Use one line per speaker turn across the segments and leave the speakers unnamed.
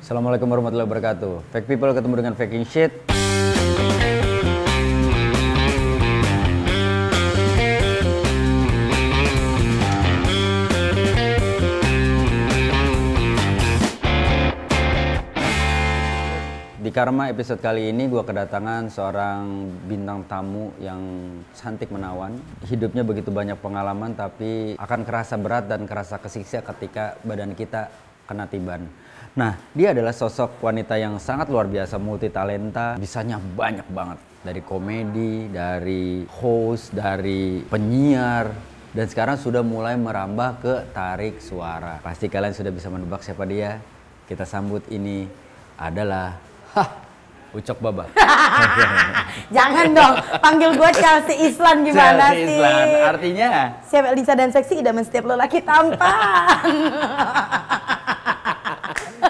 Assalamualaikum warahmatullahi wabarakatuh. Fake people ketemu dengan faking shit. Di Karma episode kali ini gue kedatangan seorang bintang tamu yang cantik menawan. Hidupnya begitu banyak pengalaman tapi akan kerasa berat dan kerasa kesiksa ketika badan kita kena tiban. Nah, dia adalah sosok wanita yang sangat luar biasa, multi talenta, bisanya banyak banget. Dari komedi, dari host, dari penyiar, dan sekarang sudah mulai merambah ke tarik suara. Pasti kalian sudah bisa menebak siapa dia. Kita sambut, ini adalah Ucok Baba.
Jangan dong, panggil gue Chelsea Islan gimana
Chelsea
sih?
Islan, artinya?
Siap Elisa dan seksi idaman setiap lelaki tampan.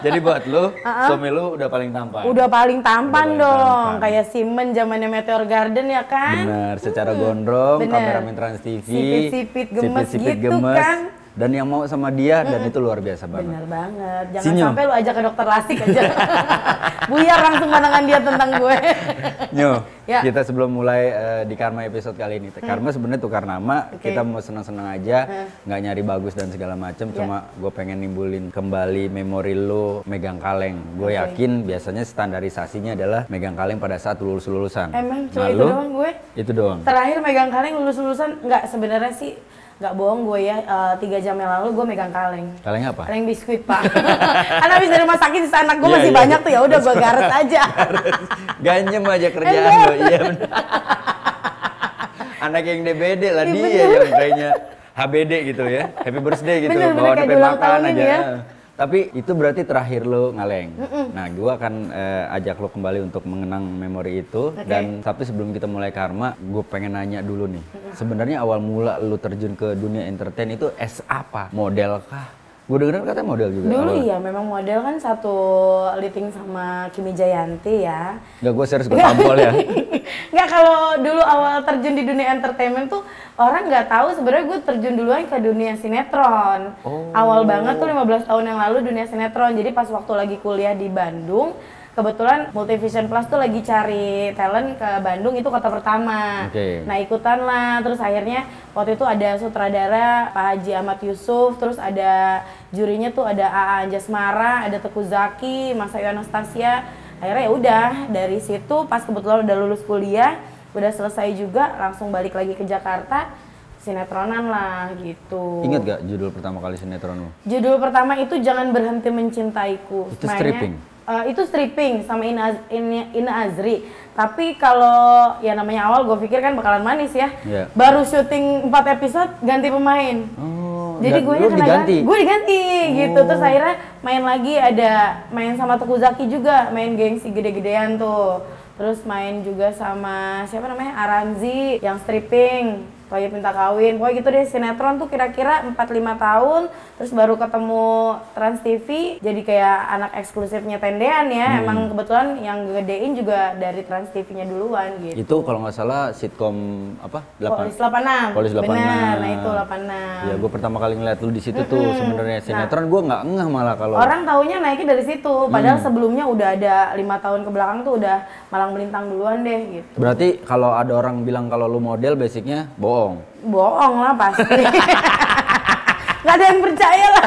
Jadi buat lu, suami lu udah paling tampan?
Udah paling tampan
Udah paling
dong,
tampan.
kayak Simon zamannya Meteor Garden ya kan?
Bener, secara gondrong,
Bener.
kameramen Trans TV,
Sipit-sipit gemes gitu kan?
Dan yang mau sama dia, dan itu luar biasa banget.
Bener banget, jangan
Sinyo.
sampai lu ajak ke dokter lasik aja. Buyar langsung pandangan dia tentang gue.
Nyo,
Ya.
kita sebelum mulai di Karma episode kali ini, Karma sebenarnya tukar nama,
Oke.
kita mau senang-senang aja, nggak nyari bagus dan segala macem, cuma gue pengen nimbulin kembali memori lo megang kaleng. Gue yakin biasanya standarisasinya adalah megang kaleng pada saat lulus-lulusan.
Emang cuma
Nah,
itu
lu,
doang gue?
Itu doang.
Terakhir megang kaleng lulus-lulusan, nggak sebenarnya sih, nggak bohong gue ya, 3 jam yang lalu gue megang kaleng.
Kaleng apa?
Kaleng biskuit pak. Karena habis dari rumah sakit sisa anak gue
Iya,
masih
iya.
banyak tuh, ya udah gue garet aja.
Ganjem aja kerjaan lo, iya bener. Anak yang DBD lah,
Iya,
dia
bener.
yang kayaknya HBD gitu ya, happy birthday gitu,
Bener,
bawa
kayak
depan
diulang
makan
tahunin
aja.
ya.
Tapi itu berarti terakhir lo ngaleng. Nah, gua akan ajak lo kembali untuk mengenang memori itu. Dan tapi sebelum kita mulai Karma, gue pengen nanya dulu nih. Sebenarnya awal mula lo terjun ke dunia entertain itu apa? Model kah? Gue denger katanya model juga.
Dulu
awalnya.
iya, memang model kan satu liting sama Kimi Jayanti ya.
Nggak, gue serius, gue tampol ya.
Nggak, kalau dulu awal terjun di dunia entertainment tuh orang nggak tahu sebenarnya gue terjun duluan ke dunia sinetron. Awal banget tuh 15 tahun yang lalu dunia sinetron. Jadi pas waktu lagi kuliah di Bandung, kebetulan Multivision Plus tuh lagi cari talent ke Bandung, itu kota pertama.
Oke.
Nah ikutan lah, terus akhirnya waktu itu ada sutradara Pak Haji Ahmad Yusuf, terus ada jurinya tuh ada A.A. Anjasmara, ada Teguh Zaki, Mas Ayu Anastasia. Akhirnya ya udah dari situ pas kebetulan udah lulus kuliah, udah selesai juga langsung balik lagi ke Jakarta, sinetronan lah gitu.
Ingat gak judul pertama kali sinetron lo?
Judul pertama itu Jangan Berhenti Mencintaiku.
Itu
Mainnya-
stripping?
Itu stripping sama Ina Azri. Tapi kalau ya namanya awal gue pikir kan bakalan manis ya.
Iya.
Baru syuting 4 episode ganti pemain.
Oh,
Jadi
dan
gue
lu diganti?
Gue diganti gitu. Terus akhirnya main lagi, ada main sama Teguh Zaki juga, main gengsi gede-gedean tuh. Terus main juga sama siapa namanya, Aranzi yang stripping, Toyib Minta Kawin. Pokoknya gitu deh, sinetron tuh kira-kira 4-5 tahun. Terus baru ketemu Trans TV, jadi kayak anak eksklusifnya Tendean ya. Emang kebetulan yang gedein juga dari Trans TV-nya duluan gitu.
Itu kalau nggak salah sitkom apa?
Polis 86.
Polis 86.
Benar, nah itu 86.
Ya, gue pertama kali ngeliat lu di situ tuh sebenarnya sinetron gue nggak ngeh malah kalau.
Orang taunya naiknya dari situ, padahal sebelumnya udah ada 5 tahun ke belakang tuh udah malang melintang duluan deh gitu.
Berarti kalau ada orang bilang kalau lu model, basicnya bohong.
Bohong lah pasti. Gak ada yang percaya lah.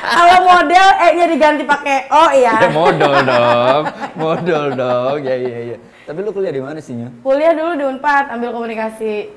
Kalau model nya diganti pakai O ya.
Ya modal dong, modal dong. Ya iya. Tapi lu kuliah di mana sih, Nyo?
Kuliah dulu di Unpad, ambil komunikasi.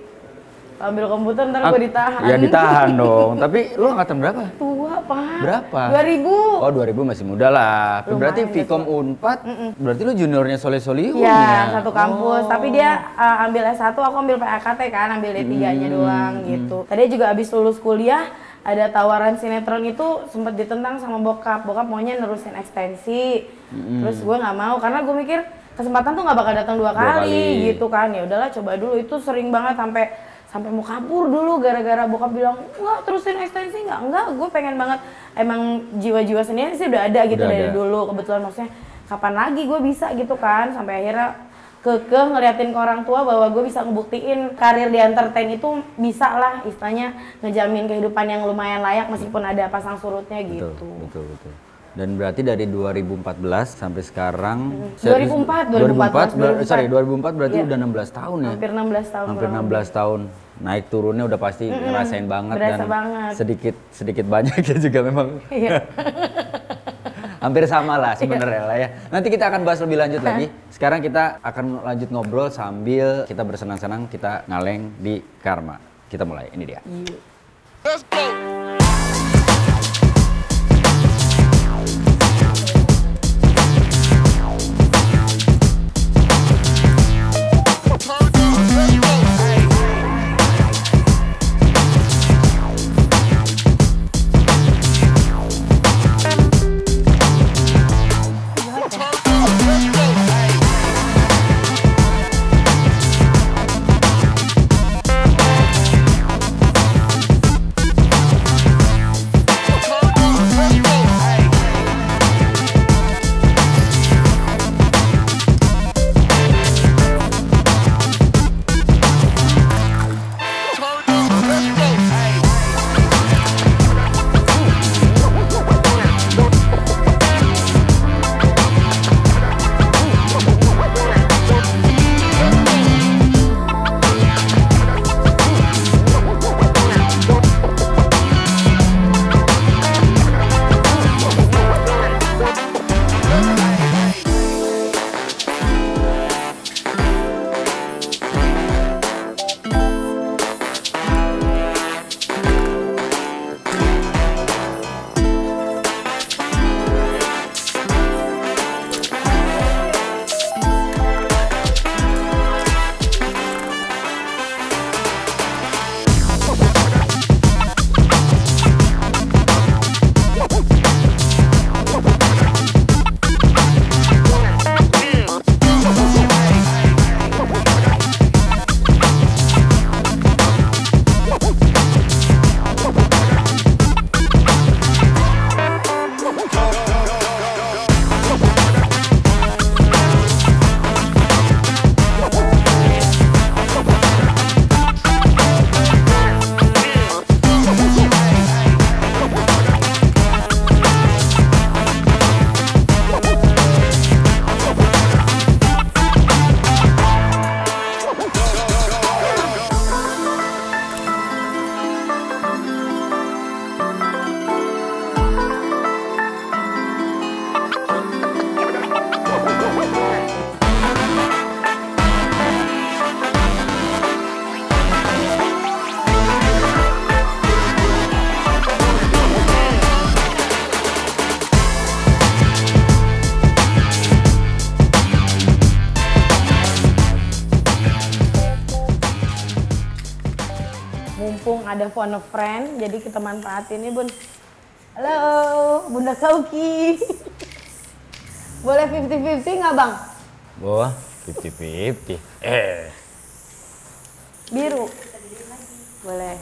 Ambil komputer ntar gue ditahan.
Ya ditahan dong. Tapi lu angkatan berapa?
Tua pak.
Berapa?
2000.
Oh 2000 masih muda lah.
Lumayan
Berarti
udah
Vkom Unpad. Berarti lu juniornya Soleh Solihun
Ya,
ya?
satu kampus. Tapi dia ambil S1, aku ambil PAKT kan, ambil D3-nya doang gitu. Tadi juga abis lulus kuliah, ada tawaran sinetron itu sempat ditentang sama bokap. Bokap maunya nerusin ekstensi. Terus gue nggak mau karena gue mikir kesempatan tuh nggak bakal datang dua kali gitu kan. Ya udahlah coba dulu. Itu sering banget sampai mau kabur dulu gara-gara bokap bilang enggak terusin ekstensi enggak gue pengen banget, emang jiwa-jiwa sendiri sih udah ada gitu
Udah
dari
ada.
dulu, kebetulan maksudnya kapan lagi gue bisa gitu kan, sampai akhirnya kekeh ngeliatin ke orang tua bahwa gue bisa ngebuktiin karir di entertain itu bisa lah istilahnya ngejamin kehidupan yang lumayan layak meskipun ada pasang surutnya gitu.
Betul. Dan berarti dari 2014 sampai sekarang 2004 berarti udah 16 tahun ya.
Hampir 16 tahun.
Hampir 16 tahun. Naik turunnya udah pasti ngerasain banget
berasa
dan
banget.
sedikit banyaknya juga memang.
Iya.
Hampir sama lah sebenarnya lah ya. Nanti kita akan bahas lebih lanjut lagi. Sekarang kita akan lanjut ngobrol sambil kita bersenang-senang, kita ngaleng di Karma. Kita mulai, ini dia.
Let's go.
Mumpung ada phone a friend, jadi kita manfaatin nih Bun. Halo, Bunda Kauki. Boleh 50-50 nggak Bang?
Wah, 50-50.
Biru. Boleh. Boleh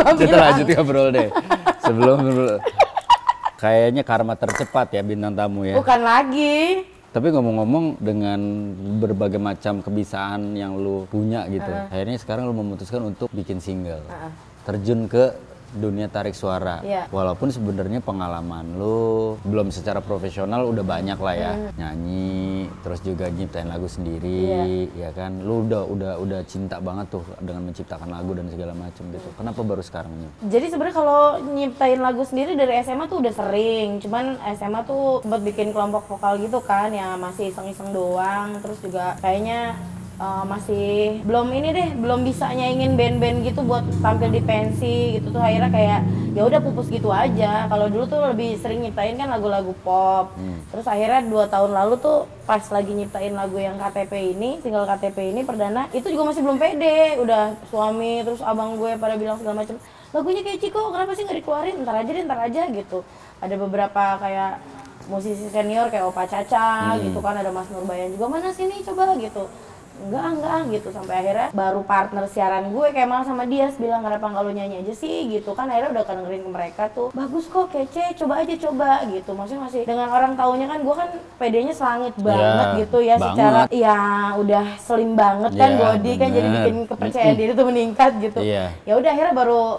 lagi.
Kita lanjut ngobrol deh. Sebelum kayaknya karma tercepat ya bintang tamu ya.
Bukan lagi.
Tapi ngomong-ngomong dengan berbagai macam kebiasaan yang lu punya gitu, akhirnya sekarang lu memutuskan untuk bikin single, terjun ke dunia tarik suara. Walaupun sebenarnya pengalaman lu belum secara profesional udah banyak lah ya, nyanyi, terus juga nyiptain lagu sendiri, ya kan. Lu udah cinta banget tuh dengan menciptakan lagu dan segala macam gitu. Kenapa baru sekarang nih?
Jadi sebenarnya kalau nyiptain lagu sendiri dari SMA tuh udah sering. Cuman SMA tuh sempat bikin kelompok vokal gitu kan, ya masih iseng-iseng doang. Terus juga kayaknya masih belum bisa nyaingin band-band gitu buat tampil di pensi gitu tuh, akhirnya kayak ya udah pupus gitu aja. Kalau dulu tuh lebih sering nyiptain kan lagu-lagu pop. Terus akhirnya 2 tahun lalu tuh pas lagi nyiptain lagu yang KTP ini, single KTP ini perdana, itu juga masih belum pede. Udah suami terus abang gue pada bilang segala macam, lagunya kayak Ciko, kenapa sih nggak dikeluarin, ntar aja gitu. Ada beberapa kayak musisi senior kayak Opa Caca gitu kan, ada Mas Nurbayan juga, mana sini coba gitu. enggak gitu, sampai akhirnya baru partner siaran gue kayak malah sama dia bilang kenapa nggak lu nyanyi aja sih gitu kan. Akhirnya udah dengerin ke mereka tuh, bagus kok, kece, coba aja gitu. Maksudnya masih dengan orang taunya kan gue kan PD-nya selangit banget gitu ya,
banget.
secara ya udah slim banget kan body kan, jadi bikin kepercayaan diri tuh meningkat gitu. Ya udah akhirnya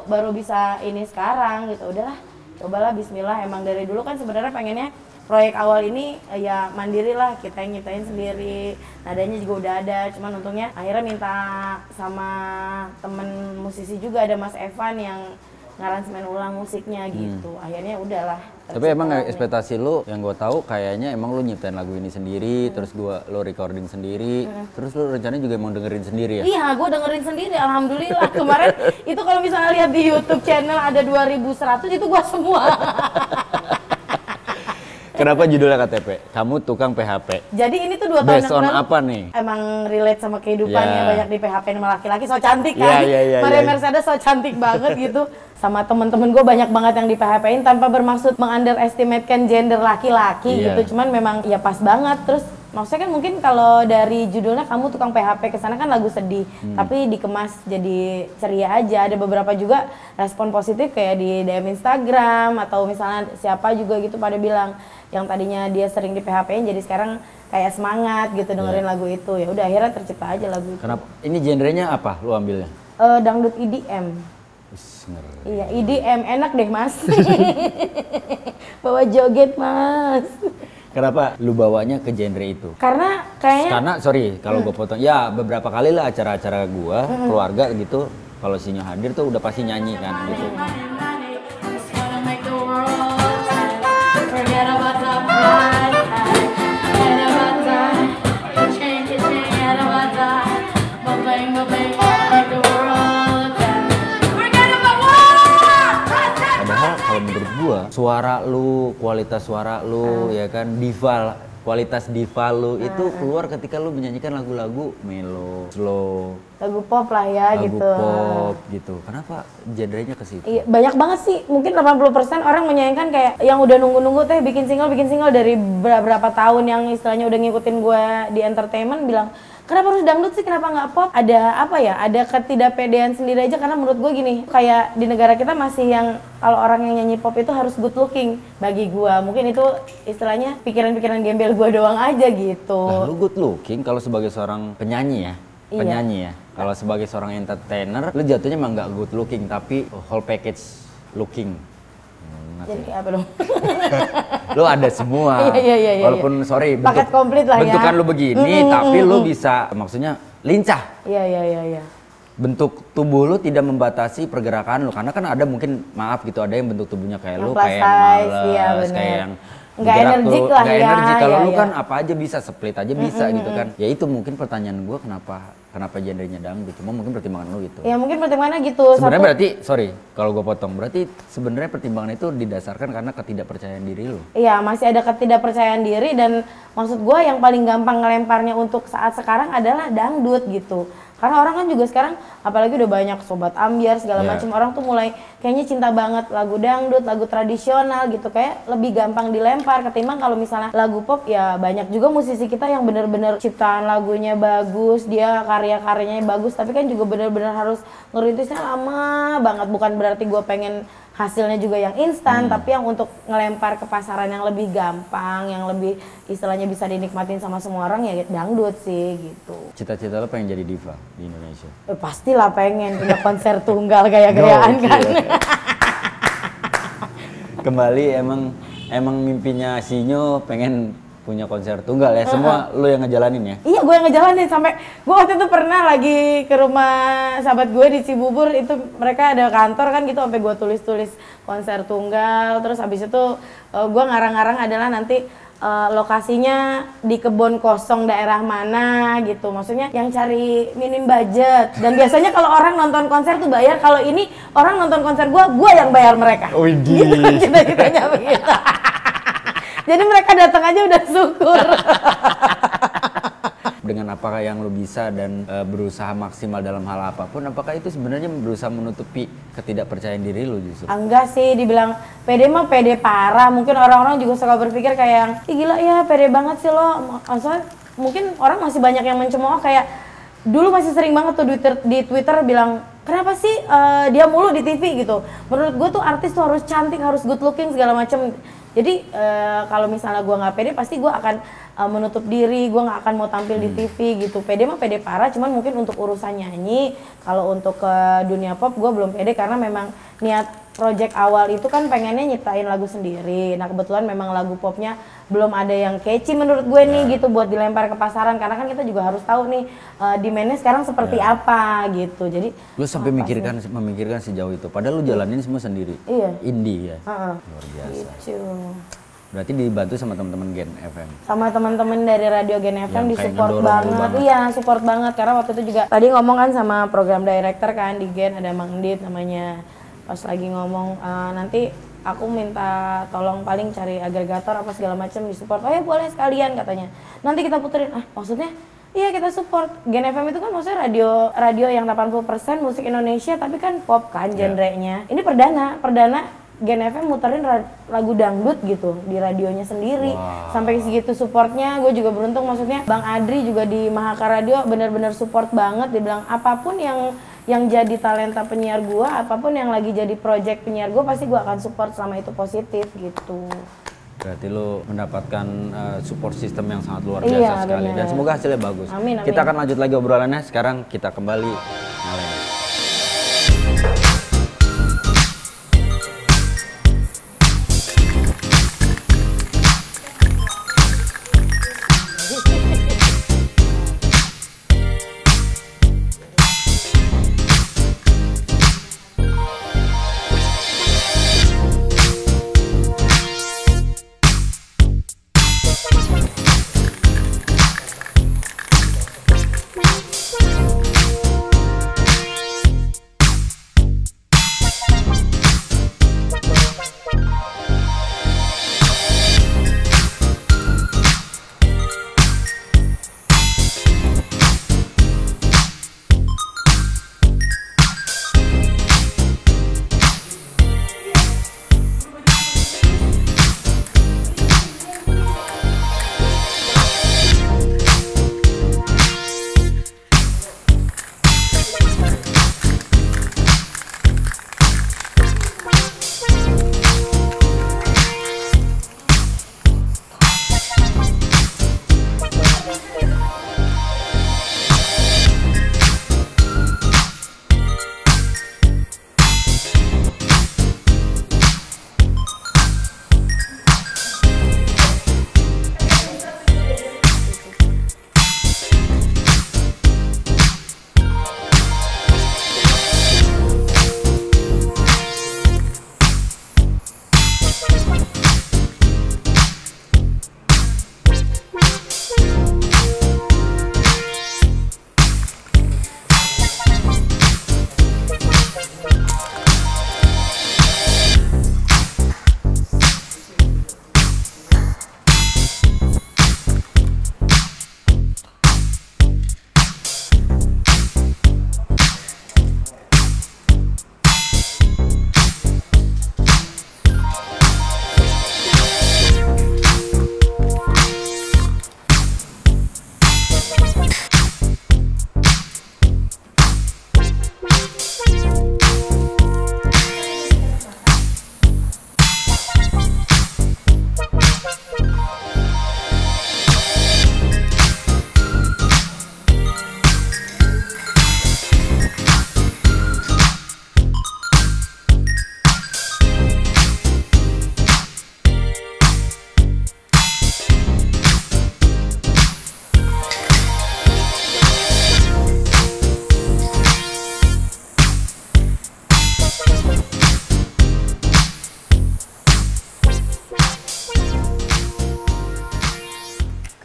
baru bisa ini sekarang gitu. Udahlah, cobalah, bismillah. Emang dari dulu kan sebenarnya pengennya proyek awal ini ya mandiri lah, kita yang nyiptain sendiri, nadanya juga udah ada, cuman untungnya akhirnya minta sama temen musisi juga, ada Mas Evan yang ngaransemen ulang musiknya gitu. Akhirnya udahlah.
Tapi emang ekspektasi lu yang gue tahu kayaknya emang lu nyiptain lagu ini sendiri, terus lo recording sendiri, terus lu rencananya juga emang dengerin sendiri ya?
Iya, gue dengerin sendiri, alhamdulillah. Kemarin itu kalau misalnya lihat di YouTube channel ada 2100 itu gue semua.
Kenapa judulnya KTP? Kamu tukang PHP.
Jadi ini tuh 2 tahun
based on apa nih?
Emang relate sama kehidupannya, banyak di PHP sama laki-laki, so cantik kan? Maria Mercedes so cantik banget gitu. Sama temen-temen gue banyak banget yang di PHP-in tanpa bermaksud meng-underestimatekan gender laki-laki gitu. Cuman memang ya pas banget. Terus maksudnya kan mungkin kalau dari judulnya kamu tukang PHP, kesana kan lagu sedih, tapi dikemas jadi ceria aja. Ada beberapa juga respon positif kayak di DM Instagram atau misalnya siapa juga gitu pada bilang yang tadinya dia sering di PHP-in jadi sekarang kayak semangat gitu dengerin lagu itu. Ya udah akhirnya tercipta aja lagu itu.
Kenapa? Ini genrenya apa lu ambilnya?
Dangdut EDM. Iya, EDM enak deh mas. Bawa joget mas.
Kenapa lu bawanya ke genre itu?
Karena kayaknya
sorry kalau gue potong, ya beberapa kali lah acara-acara gua keluarga gitu, kalau Sinyo hadir tuh udah pasti nyanyi kan gitu. Menurut gua suara lu, kualitas suara lu ya kan, kualitas diva lu itu keluar ketika lu menyanyikan lagu-lagu melo, slow,
lagu pop lah ya,
lagu
gitu.
Pop gitu. Kenapa genrenya ke situ?
Iya, banyak banget sih. Mungkin 80% orang menyayangkan kayak yang udah nunggu-nunggu teh bikin single dari beberapa tahun, yang istilahnya udah ngikutin gue di entertainment, bilang kenapa harus dangdut sih, kenapa nggak pop? Ada apa ya, ada ketidakpedean sendiri aja. Karena menurut gue gini, kayak di negara kita masih yang kalau orang yang nyanyi pop itu harus good looking bagi gue. Mungkin itu istilahnya pikiran-pikiran gembel gue doang aja gitu.
Nah, lu good looking kalau sebagai seorang penyanyi ya? Penyanyi ya? Kalau sebagai seorang entertainer, lu jatuhnya emang nggak good looking, tapi whole package looking.
Jadi kayak apa dong?
Lu ada semua.
Iya.
Walaupun sorry,
paket komplit lah ya.
Bentukan lu begini, tapi lu bisa, maksudnya lincah.
Iya.
Bentuk tubuh lu tidak membatasi pergerakan lu, karena kan ada mungkin, maaf gitu, ada yang bentuk tubuhnya kayak lu kayak males, kayak yang
nggak energik lah ya.
Nggak energi. Kalau lu kan apa aja bisa, split aja bisa gitu kan. Ya itu mungkin pertanyaan gua, kenapa genrenya dangdut, cuma mungkin pertimbangan lu gitu.
Ya mungkin pertimbangannya gitu.
Sebenarnya berarti, sorry kalau gua potong, berarti sebenarnya pertimbangan itu didasarkan karena ketidakpercayaan diri lu.
Iya, masih ada ketidakpercayaan diri, dan maksud gua yang paling gampang ngelemparnya untuk saat sekarang adalah dangdut gitu. Karena orang kan juga sekarang, apalagi udah banyak sobat ambiar segala macam, orang tuh mulai kayaknya cinta banget lagu dangdut, lagu tradisional gitu, kayak lebih gampang dilempar ketimbang kalau misalnya lagu pop. Ya banyak juga musisi kita yang bener-bener ciptaan lagunya bagus, dia karya-karyanya bagus, tapi kan juga bener-bener harus ngerintisnya lama banget. Bukan berarti gue pengen hasilnya juga yang instan, tapi yang untuk ngelempar ke pasaran yang lebih gampang, yang lebih istilahnya bisa dinikmatin sama semua orang, ya dangdut sih gitu.
Cita-cita lo pengen jadi diva di Indonesia?
Pastilah pengen punya konser tunggal gaya-gayaan kan.
Kembali emang mimpinya Sinyo pengen punya konser tunggal ya, semua lo yang ngejalanin ya? Iya,
gue yang ngejalanin. Sampai gue waktu itu pernah lagi ke rumah sahabat gue di Cibubur, itu mereka ada kantor kan gitu, sampai gue tulis-tulis konser tunggal. Terus habis itu gue ngarang-ngarang adalah nanti lokasinya di kebun kosong daerah mana gitu, maksudnya yang cari minim budget. Dan biasanya kalau orang nonton konser tuh bayar, kalau ini orang nonton konser gue yang bayar mereka. Gitu, cita-citanya begitu. Jadi mereka datang aja udah syukur.
Dengan apakah yang lo bisa dan berusaha maksimal dalam hal apapun, apakah itu sebenarnya berusaha menutupi ketidakpercayaan diri lo justru?
Enggak sih, dibilang pede mah pede parah. Mungkin orang-orang juga suka berpikir kayak yang, ih gila ya pede banget sih lo. Maksudnya mungkin orang masih banyak yang mencemooh kayak, dulu masih sering banget tuh di Twitter bilang, kenapa sih dia mulu di TV gitu. Menurut gue tuh artis tuh harus cantik, harus good looking segala macem. Jadi kalau misalnya gue nggak pede, pasti gue akan menutup diri, gue nggak akan mau tampil di TV gitu. Pede mah pede parah, cuman mungkin untuk urusan nyanyi, kalau untuk ke dunia pop gue belum pede karena memang niat project awal itu kan pengennya nyiptain lagu sendiri. Nah kebetulan memang lagu popnya belum ada yang catchy menurut gue nih gitu buat dilempar ke pasaran, karena kan kita juga harus tahu nih demand-nya sekarang seperti apa gitu. Jadi
lu sampai memikirkan sejauh itu, padahal lu jalanin semua sendiri.
Iya.
Indie ya. Luar biasa.
Gitu.
Berarti dibantu sama teman-teman Gen FM.
Sama teman-teman dari Radio Gen FM
Yang
disupport
kayak ngedorong
banget. Iya, support banget karena waktu itu juga tadi ngomong kan sama program director kan di Gen, ada Mang Dit namanya. Pas lagi ngomong nanti aku minta tolong paling cari agregator apa segala macam disupport. Oh ya boleh sekalian katanya. Nanti kita puterin. Maksudnya iya kita support. Gen FM itu kan maksudnya radio yang 80% musik Indonesia tapi kan pop kan genrenya. Ini perdana Gen FM muterin lagu dangdut gitu di radionya sendiri. Sampai segitu supportnya, gue juga beruntung. Maksudnya Bang Adri juga di Mahaka Radio benar-benar support banget. Dia bilang apapun yang jadi talenta penyiar gue, apapun yang lagi jadi project penyiar gue, pasti gue akan support selama itu positif gitu.
Berarti lo mendapatkan support system yang sangat luar biasa sekali. Dan semoga hasilnya bagus.
Amin, amin.
Kita akan lanjut lagi obrolannya. Sekarang kita kembali Ngaleng.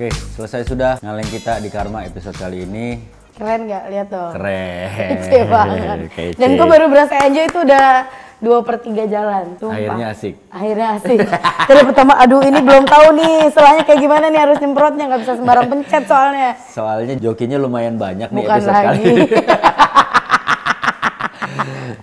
Oke, selesai sudah Ngaleng kita di Karma episode kali ini.
Keren nggak? Lihat dong.
Keren.
Kece banget.
Kece.
Dan gue baru berasa enjoy itu udah 2/3 jalan. Sumpah.
Akhirnya asik.
Akhirnya asik. Dari pertama, aduh ini belum tahu nih setelahnya kayak gimana nih, harus nyemprotnya, nggak bisa sembarang pencet soalnya.
Soalnya jokinya lumayan banyak nih
Bukan
episode
lagi.
kali ini.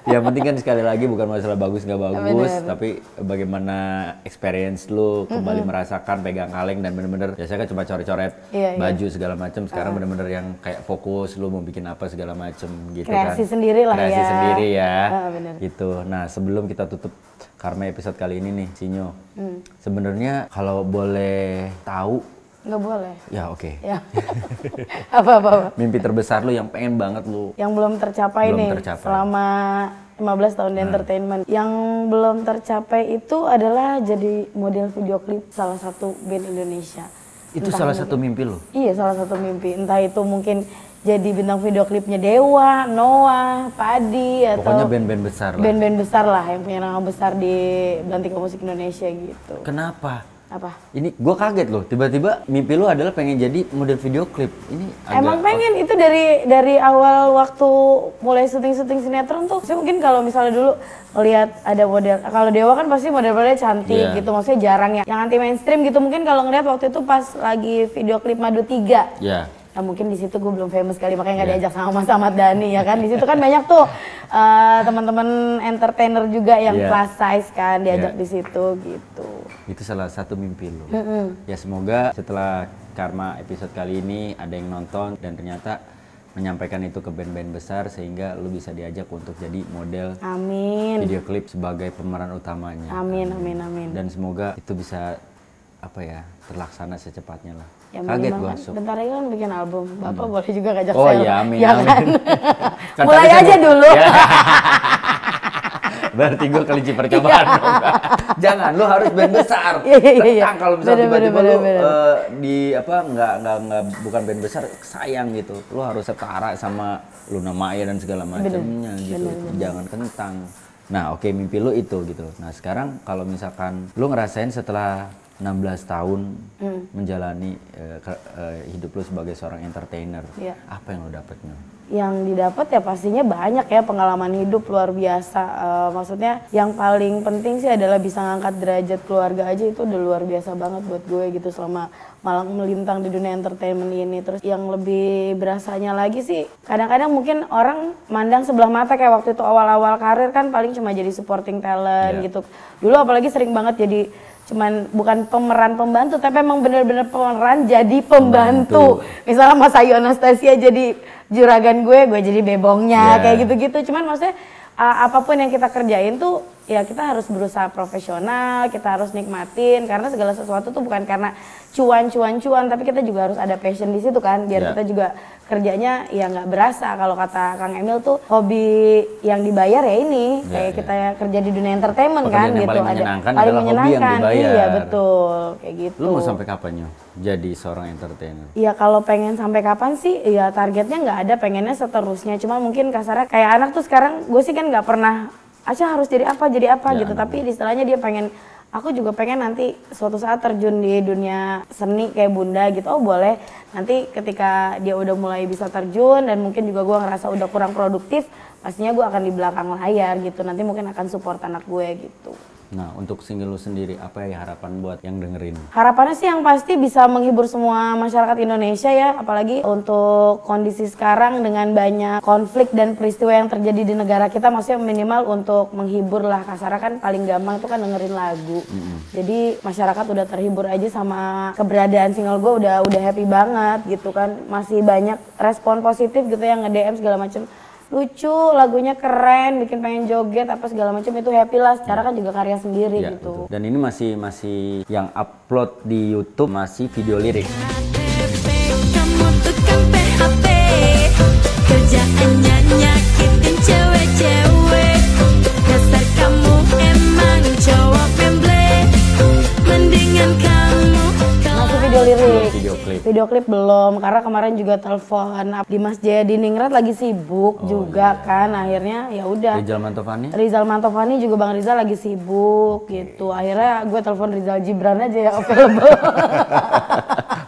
Yang penting kan sekali lagi bukan masalah bagus nggak bagus,
Bener.
tapi bagaimana experience lu kembali merasakan pegang kaleng dan bener-bener biasanya kan cuma coret-coret
Iya,
baju segala macam. Sekarang bener-bener yang kayak fokus lu mau bikin apa segala macam gitu
Kreasi
kan.
sendiri lah
Kreasi
ya.
sendiri ya.
Bener.
Gitu. Nah sebelum kita tutup Karma episode kali ini nih, Sinyo. Sebenarnya kalau boleh tahu,
Nggak boleh.
ya oke.
Ya. Apa.
Mimpi terbesar lu yang pengen banget lu.
Yang belum tercapai
Belum
nih
tercapai.
selama 15 tahun di entertainment. Yang belum tercapai itu adalah jadi model video klip salah satu band Indonesia.
Itu salah satu mimpi lu?
Iya, salah satu mimpi. Entah itu mungkin jadi bintang video klipnya Dewa, Noah, Padi, atau
Pokoknya band-band besar lah.
band-band besar lah yang punya nama besar di Belantika Musik Indonesia gitu.
Kenapa?
Apa?
Ini gue kaget loh, tiba-tiba mimpi lu adalah pengen jadi model video klip. Ini
Emang pengen itu dari awal waktu mulai syuting sinetron tuh. Saya mungkin kalau misalnya dulu lihat ada model, kalau Dewa kan pasti model-modelnya cantik
Iya.
gitu, maksudnya jarang ya. Yang anti mainstream gitu mungkin kalau ngeliat waktu itu pas lagi video klip Madu 3.
Ya.
Nah mungkin di situ gue belum famous kali makanya nggak
Iya.
diajak sama Mas Ahmad Dhani ya kan. Di situ kan banyak tuh teman-teman entertainer juga yang
Iya.
plus size kan diajak
Iya.
di situ gitu.
Itu salah satu mimpi lu. Ya semoga setelah Karma episode kali ini ada yang nonton dan ternyata menyampaikan itu ke band-band besar sehingga lu bisa diajak untuk jadi model
Amin.
video klip sebagai pemeran utamanya.
Amin.
Dan semoga itu bisa apa ya terlaksana secepatnya lah.
Ya,
Kaget
minimal
gua.
kan bentar lagi kan bikin album. Bapak boleh juga ngajak
Oh
saya.
iya, amin,
Ya
amin.
kan?
Kan
Mulai
tadi
aja
saya-
dulu.
Ya. Berarti gue kelinci percobaan dong. Jangan, lu harus band besar.
Iya.
Tentang kalau misalnya tiba-tiba lu
Bener.
di apa nggak bukan band besar, sayang gitu. Lu harus setara sama Luna Maya dan segala macamnya gitu. Jangan kentang. Nah, oke, mimpi lu itu gitu. Nah, sekarang kalau misalkan lu ngerasain setelah 16 tahun menjalani hidup lu sebagai seorang entertainer,
Iya.
apa yang lu dapetnya?
Yang didapat ya pastinya banyak ya, pengalaman hidup luar biasa. Maksudnya yang paling penting sih adalah bisa ngangkat derajat keluarga aja, itu udah luar biasa banget buat gue gitu selama malang melintang di dunia entertainment ini. Terus yang lebih berasanya lagi sih kadang-kadang mungkin orang mandang sebelah mata kayak waktu itu awal-awal karir kan paling cuma jadi supporting talent
Yeah.
gitu. Dulu apalagi sering banget jadi cuman bukan pemeran pembantu tapi emang bener-bener pemeran jadi pembantu. Misalnya Mas Ayu Anastasia jadi juragan gue jadi bebongnya,
Yeah.
kayak gitu-gitu. Cuman maksudnya apapun yang kita kerjain tuh ya kita harus berusaha profesional, kita harus nikmatin karena segala sesuatu tuh bukan karena cuan, tapi kita juga harus ada passion di situ kan, biar
Yeah.
kita juga kerjanya ya nggak berasa. Kalau kata Kang Emil tuh hobi yang dibayar ya ini,
Yeah,
kayak
yeah.
kita kerja di dunia entertainment
Pekerjaan
kan
yang
gitu.
paling menyenangkan
paling
adalah hobi yang
menyenangkan.
dibayar.
Iya betul, kayak gitu.
Lu mau sampai kapan Nyo jadi seorang entertainer?
Iya kalau pengen sampai kapan sih, ya targetnya nggak ada, pengennya seterusnya. Cuma mungkin kasarnya kayak anak tuh sekarang, gue sih kan nggak pernah, Aca harus jadi apa
Ya,
gitu. Tapi di istilahnya dia pengen, aku juga pengen nanti suatu saat terjun di dunia seni kayak bunda gitu. Oh boleh, nanti ketika dia udah mulai bisa terjun dan mungkin juga gue ngerasa udah kurang produktif, pastinya gue akan di belakang layar gitu. Nanti mungkin akan support anak gue gitu.
Nah, untuk single lu sendiri, apa ya harapan buat yang dengerin?
Harapannya sih yang pasti bisa menghibur semua masyarakat Indonesia ya, apalagi untuk kondisi sekarang dengan banyak konflik dan peristiwa yang terjadi di negara kita, maksudnya minimal untuk menghibur lah, kasarnya kan paling gampang itu kan dengerin lagu. Jadi masyarakat udah terhibur aja sama keberadaan single gue, udah happy banget gitu kan, masih banyak respon positif gitu yang nge-DM segala macem. Lucu, lagunya keren, bikin pengen joget apa segala macam, itu happy lah. Secara kan juga karya sendiri
Ya,
gitu.
betul. Dan ini masih yang upload di YouTube masih video lirik.
Kamu tukang PHP, kerjaannya nyakitin cewek-cewek. Dasar kamu emang cowok memble, mendingan kamu
Masih video lirik.
Video klip.
Video klip belum, karena kemarin juga telepon Dimas Jayadiningrat lagi sibuk juga kan, akhirnya ya udah.
Rizal Mantovani?
Rizal Mantovani juga Bang Rizal lagi sibuk gitu. Akhirnya gue telepon Rizal Gibran aja yang available.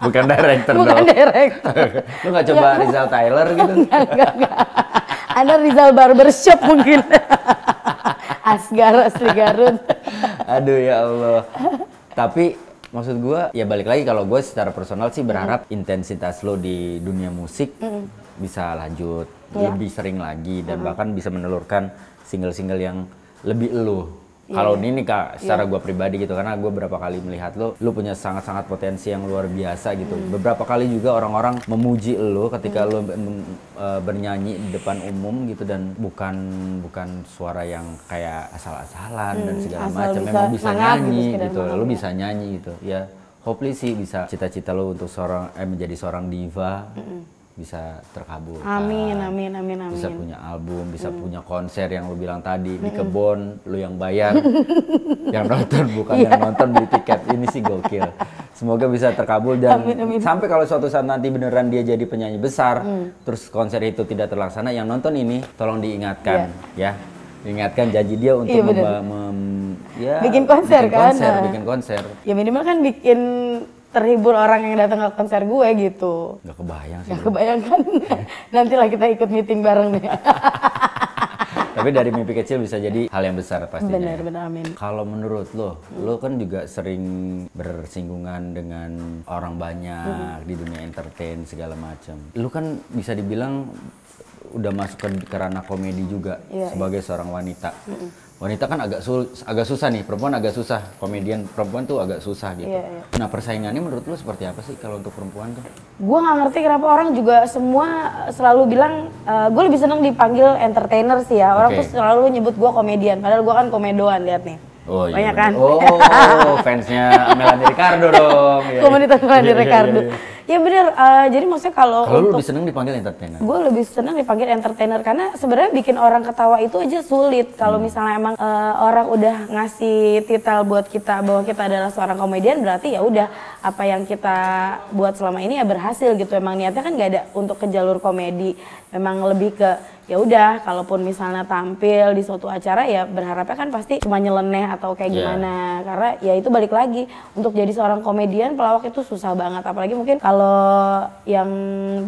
Bukan director
Bukan
dong.
director.
Lu nggak coba Rizal Tyler gitu?
Enggak. Ada Rizal Barbershop mungkin. Asgar asli Garut.
Aduh ya Allah. Tapi maksud gue, ya balik lagi kalau gue secara personal sih berharap intensitas lo di dunia musik bisa lanjut lebih sering lagi dan bahkan bisa menelurkan single-single yang lebih elu. Kalau ini nih Kak, secara gue pribadi gitu, karena gue beberapa kali melihat lu punya sangat-sangat potensi yang luar biasa gitu. Beberapa kali juga orang-orang memuji lu ketika lu bernyanyi di depan umum gitu, dan bukan suara yang kayak asal-asalan dan segala macam. Memang bisa nyanyi gitu, lu bisa nyanyi gitu. Ya, hopefully sih bisa cita-cita lu untuk menjadi seorang diva. Bisa terkabulkan.
Amin, amin, amin, amin.
Bisa punya album, bisa punya konser yang lu bilang tadi di kebon, lu yang bayar, yang nonton bukan yang nonton beli tiket. Ini sih gokil. Semoga bisa terkabul dan sampai kalau suatu saat nanti beneran dia jadi penyanyi besar, terus konser itu tidak terlaksana, yang nonton ini tolong diingatkan ya. Diingatkan janji dia untuk
bikin konser kan.
Bikin konser.
Ya minimal kan bikin terhibur orang yang datang ke konser gue gitu.
Gak kebayang sih.
Gak kebayang kan. Nantilah kita ikut meeting bareng deh.
Tapi dari mimpi kecil bisa jadi hal yang besar pastinya.
Benar, amin.
Kalau menurut lo kan juga sering bersinggungan dengan orang banyak di dunia entertain segala macam. Lo kan bisa dibilang udah masuk ke ranah komedi juga sebagai seorang wanita. Wanita kan agak susah nih, perempuan agak susah, komedian perempuan tuh agak susah gitu. Nah persaingannya menurut lu seperti apa sih kalau untuk perempuan tuh?
Gue nggak ngerti kenapa orang juga semua selalu bilang, gue lebih seneng dipanggil entertainer sih ya. Orang tuh selalu nyebut gue komedian, padahal gue kan komedoan, lihat nih.
Oh iya.
Banyak kan?
Oh, fansnya Melanie Ricardo dong.
Komunitas Melanie Ricardo. Ya bener, jadi maksudnya kalau
lu lebih seneng dipanggil entertainer?
Gue lebih seneng dipanggil entertainer karena sebenarnya bikin orang ketawa itu aja sulit. Kalau misalnya emang orang udah ngasih titel buat kita bahwa kita adalah seorang komedian, berarti ya udah apa yang kita buat selama ini ya berhasil gitu. Emang niatnya kan nggak ada untuk ke jalur komedi, memang lebih ke ya udah kalaupun misalnya tampil di suatu acara ya berharapnya kan pasti cuma nyeleneh atau kayak gimana. Karena ya itu balik lagi, untuk jadi seorang komedian pelawak itu susah banget, apalagi mungkin kalau yang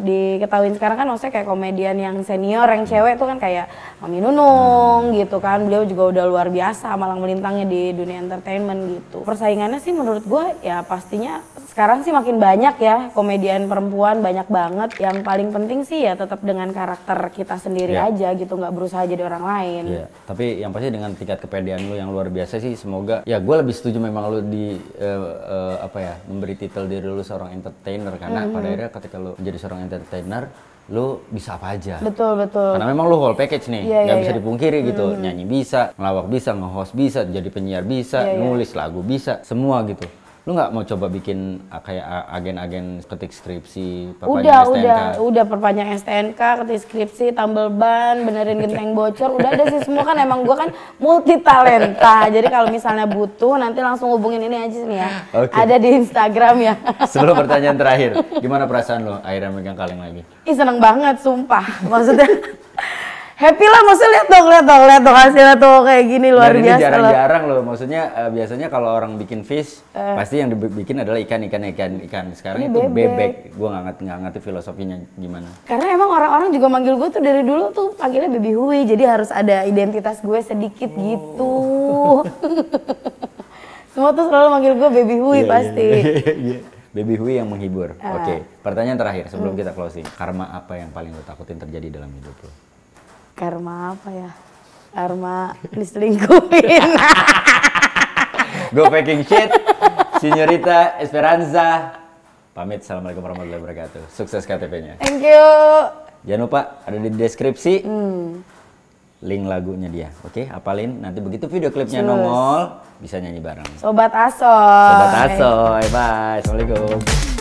diketahui sekarang kan maksudnya kayak komedian yang senior, yang cewek tuh kan kayak Mami Nunung gitu kan, beliau juga udah luar biasa malang melintangnya di dunia entertainment gitu. Persaingannya sih menurut gue ya pastinya sekarang sih makin banyak ya komedian perempuan, banyak banget. Yang paling penting sih ya tetap dengan karakter kita sendiri aja gitu, nggak berusaha jadi orang lain.
Tapi yang pasti dengan tingkat kepedean lu yang luar biasa sih, semoga ya gue lebih setuju memang lu memberi titel diri lu seorang entertainer, karena pada akhirnya ketika lu menjadi seorang entertainer lu bisa apa aja.
Betul.
Karena memang lu whole package nih, nggak bisa dipungkiri gitu. Nyanyi bisa, ngelawak bisa, nge-host bisa, jadi penyiar bisa, nulis lagu bisa, semua gitu. Lu nggak mau coba bikin kayak agen-agen ketik skripsi, perpanjang STNK?
Udah perpanjang STNK, ketik skripsi, tambal ban, benerin genteng bocor, udah ada sih semua kan. Emang gua kan multi talenta. Jadi kalau misalnya butuh nanti langsung hubungin ini aja nih ya. Ada di Instagram ya.
Sebelum pertanyaan terakhir, gimana perasaan lo akhirnya megang kaleng lagi?
Ih seneng banget sumpah. Maksudnya happy lah, maksudnya lihat dong hasilnya tuh kayak gini, luar biasa.
Ini jarang-jarang loh, maksudnya biasanya kalau orang bikin fish pasti yang dibikin adalah ikan. Sekarang ini itu bebek. Gue nggak ngerti filosofinya gimana. Karena
emang orang-orang juga manggil gue tuh dari dulu tuh panggilnya Baby Hui, jadi harus ada identitas gue sedikit gitu. Semua tuh selalu manggil gue Baby Hui pasti.
Baby Hui yang menghibur. Oke, pertanyaan terakhir sebelum kita closing. Karma apa yang paling lo takutin terjadi dalam hidup lo?
Karma apa ya? Karma diselingkuhin.
Go packing shit. Señorita Esperanza. Pamit, assalamualaikum warahmatullahi wabarakatuh. Sukses KTP-nya.
Thank you.
Jangan lupa ada di deskripsi link lagunya dia. Oke, apalin. Nanti begitu video klipnya nongol bisa nyanyi bareng.
Sobat Asoy.
Bye. Assalamualaikum.